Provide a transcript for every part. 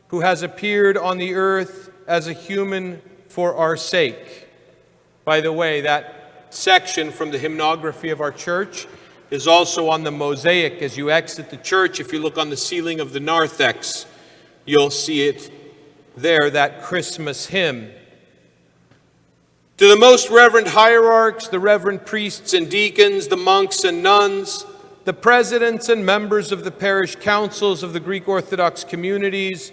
who has appeared on the earth as a human for our sake. By the way, that section from the hymnography of our church is also on the mosaic as you exit the church. If you look on the ceiling of the narthex, you'll see it there, that Christmas hymn. To the most reverend hierarchs, the reverend priests and deacons, the monks and nuns, the presidents and members of the parish councils of the Greek Orthodox communities,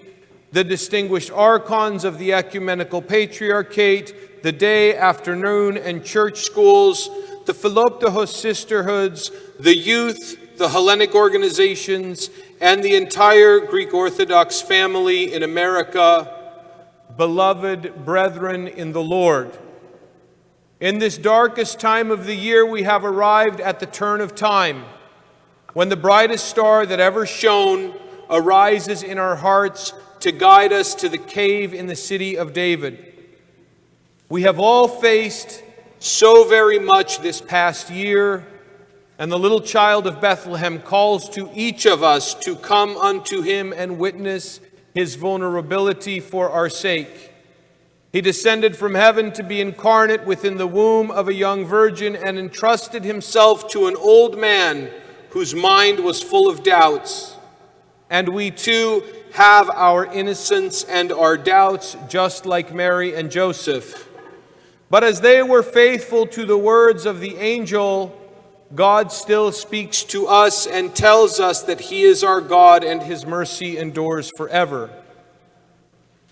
the distinguished archons of the ecumenical patriarchate, the day, afternoon, and church schools, the Philoptochos sisterhoods, the youth, the Hellenic organizations, and the entire Greek Orthodox family in America, beloved brethren in the Lord. In this darkest time of the year, we have arrived at the turn of time, when the brightest star that ever shone arises in our hearts to guide us to the cave in the city of David. We have all faced so very much this past year, and the little child of Bethlehem calls to each of us to come unto him and witness his vulnerability for our sake. He descended from heaven to be incarnate within the womb of a young virgin and entrusted himself to an old man whose mind was full of doubts. And we too have our innocence and our doubts, just like Mary and Joseph. But as they were faithful to the words of the angel, God still speaks to us and tells us that he is our God and his mercy endures forever.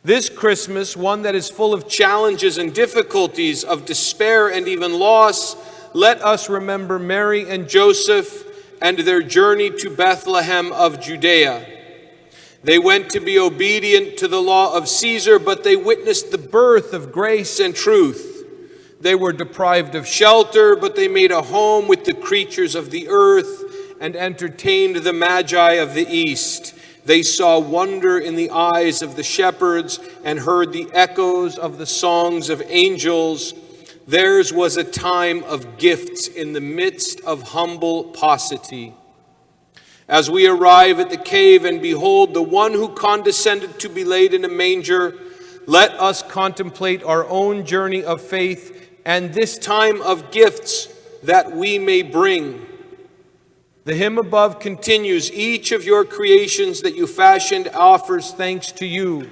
This Christmas, one that is full of challenges and difficulties, of despair and even loss, let us remember Mary and Joseph and their journey to Bethlehem of Judea. They went to be obedient to the law of Caesar, but they witnessed the birth of grace and truth. They were deprived of shelter, but they made a home with the creatures of the earth and entertained the Magi of the East. They saw wonder in the eyes of the shepherds and heard the echoes of the songs of angels. Theirs was a time of gifts in the midst of humble paucity. As we arrive at the cave and behold the one who condescended to be laid in a manger, let us contemplate our own journey of faith and this time of gifts that we may bring. The hymn above continues, each of your creations that you fashioned offers thanks to you.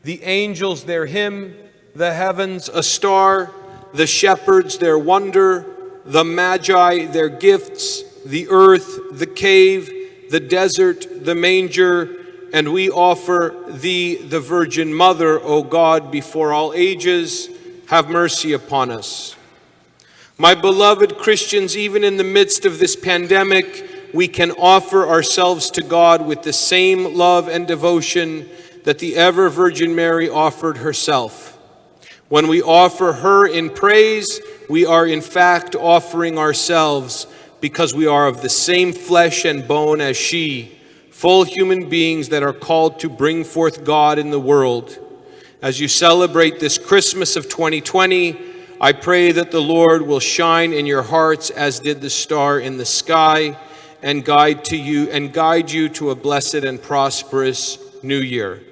The angels their hymn, the heavens a star, the shepherds their wonder, the magi their gifts, the earth, the cave, the desert, the manger, and we offer thee, the Virgin Mother, O God, before all ages. Have mercy upon us. My beloved Christians, even in the midst of this pandemic, we can offer ourselves to God with the same love and devotion that the ever Virgin Mary offered herself. When we offer her in praise, we are in fact offering ourselves, because we are of the same flesh and bone as she, full human beings that are called to bring forth God in the world. As you celebrate this Christmas of 2020, I pray that the Lord will shine in your hearts as did the star in the sky, and guide you to a blessed and prosperous new year.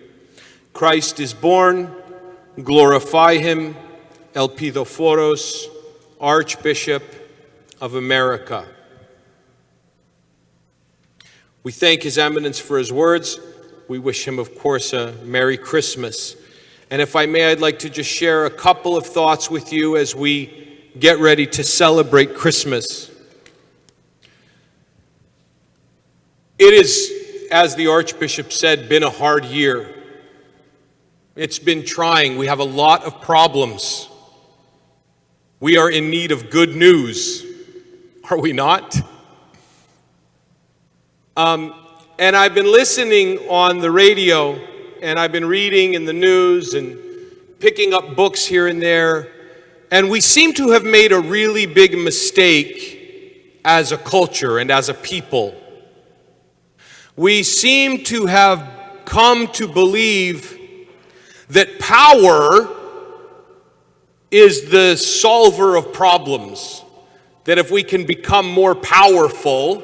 Christ is born. Glorify him. Elpidophoros, Archbishop of America. We thank His Eminence for his words. We wish him, of course, a Merry Christmas. And if I may, I'd like to just share a couple of thoughts with you as we get ready to celebrate Christmas. It is, as the Archbishop said, been a hard year. It's been trying. We have a lot of problems. We are in need of good news, are we not? And I've been listening on the radio, and I've been reading in the news and picking up books here and there, and we seem to have made a really big mistake as a culture and as a people. We seem to have come to believe that power is the solver of problems, that if we can become more powerful,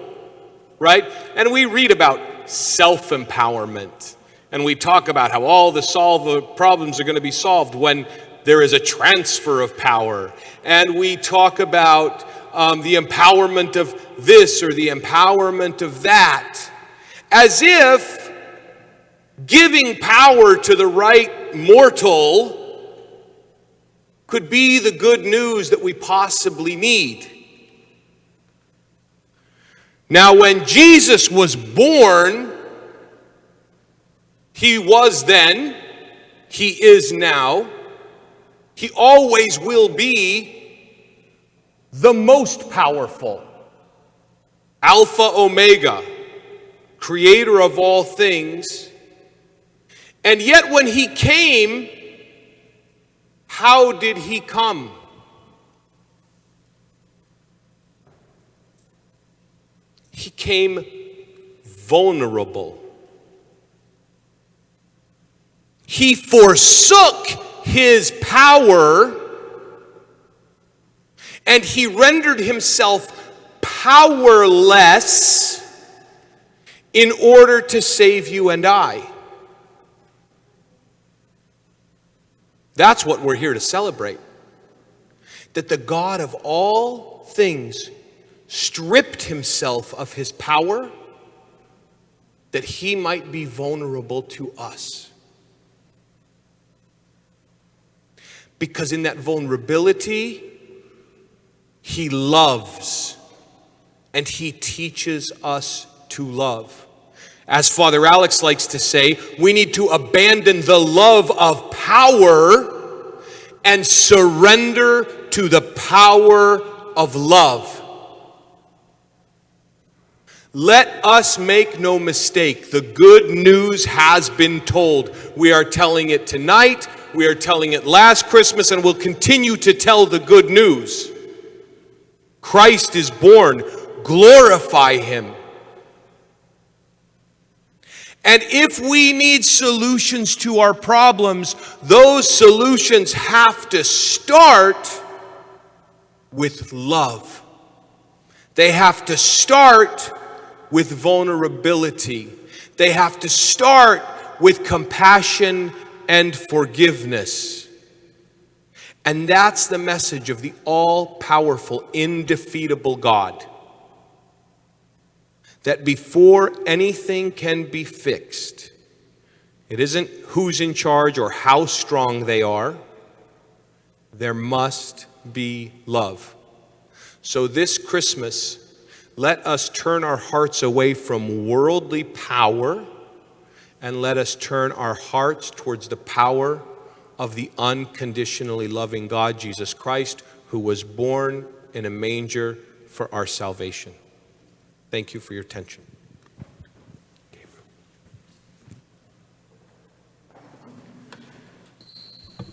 right? And we read about self-empowerment, And we talk about how all the problems are going to be solved when there is a transfer of power. And we talk about the empowerment of this or the empowerment of that, as if giving power to the right mortal could be the good news that we possibly need. Now, when Jesus was born, he was then, he is now, he always will be the most powerful. Alpha, Omega, creator of all things. And yet when he came, how did he come? He came vulnerable. He forsook his power and he rendered himself powerless in order to save you and I. That's what we're here to celebrate. That the God of all things stripped himself of his power that he might be vulnerable to us. Because in that vulnerability, he loves and he teaches us to love. As Father Alex likes to say, we need to abandon the love of power and surrender to the power of love. Let us make no mistake, the good news has been told. We are telling it tonight, we are telling it last Christmas, and we'll continue to tell the good news. Christ is born, glorify him. And if we need solutions to our problems, those solutions have to start with love. They have to start with vulnerability. They have to start with compassion and forgiveness. And that's the message of the all-powerful, indefeatable God. That before anything can be fixed, it isn't who's in charge or how strong they are. There must be love. So this Christmas, let us turn our hearts away from worldly power and let us turn our hearts towards the power of the unconditionally loving God, Jesus Christ, who was born in a manger for our salvation. Thank you for your attention.